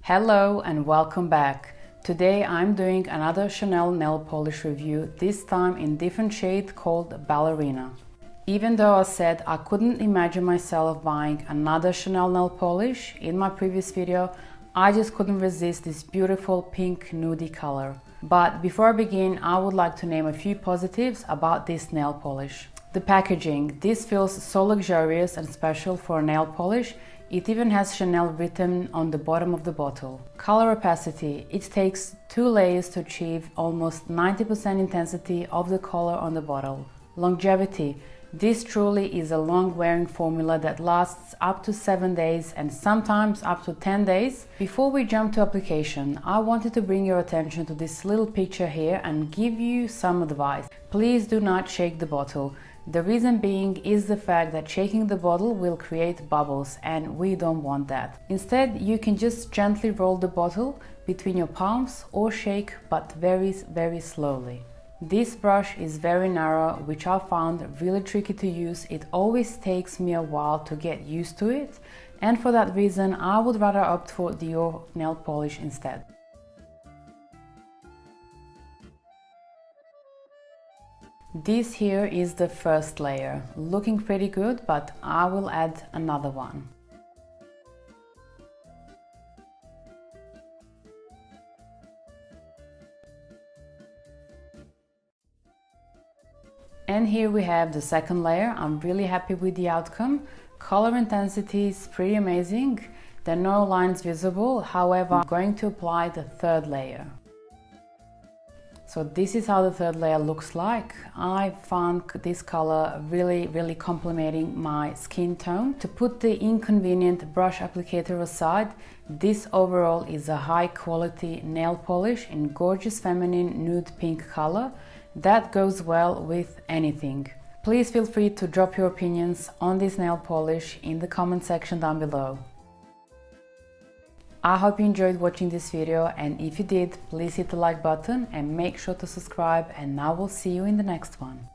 Hello and welcome back. Today I'm doing another Chanel nail polish review, this time in different shade called Ballerina. Even though I said I couldn't imagine myself buying another Chanel nail polish in my previous video, I just couldn't resist this beautiful pink nudie color. But before I begin, I would like to name a few positives about this nail polish. The packaging. This feels so luxurious and special for a nail polish. It even has Chanel written on the bottom of the bottle. Color opacity. It takes 2 layers to achieve almost 90% intensity of the color on the bottle. Longevity. This truly is a long-wearing formula that lasts up to 7 days and sometimes up to 10 days. Before we jump to application, I wanted to bring your attention to this little picture here and give you some advice. Please do not shake the bottle. The reason being is the fact that shaking the bottle will create bubbles and we don't want that. Instead, you can just gently roll the bottle between your palms or shake, but very slowly. This brush is very narrow, which I found really tricky to use. It always takes me a while to get used to it, and for that reason I would rather opt for Dior nail polish instead. This here is the first layer, looking pretty good, but I will add another one. And here we have the second layer. I'm really happy with the outcome. Color intensity is pretty amazing. There are no lines visible, however, I'm going to apply the third layer. So this is how the third layer looks like. I found this color really complementing my skin tone. To put the inconvenient brush applicator aside, this overall is a high quality nail polish in gorgeous feminine nude pink color that goes well with anything. Please feel free to drop your opinions on this nail polish in the comment section down below. I hope you enjoyed watching this video, and if you did, please hit the like button and make sure to subscribe, and I will see you in the next one.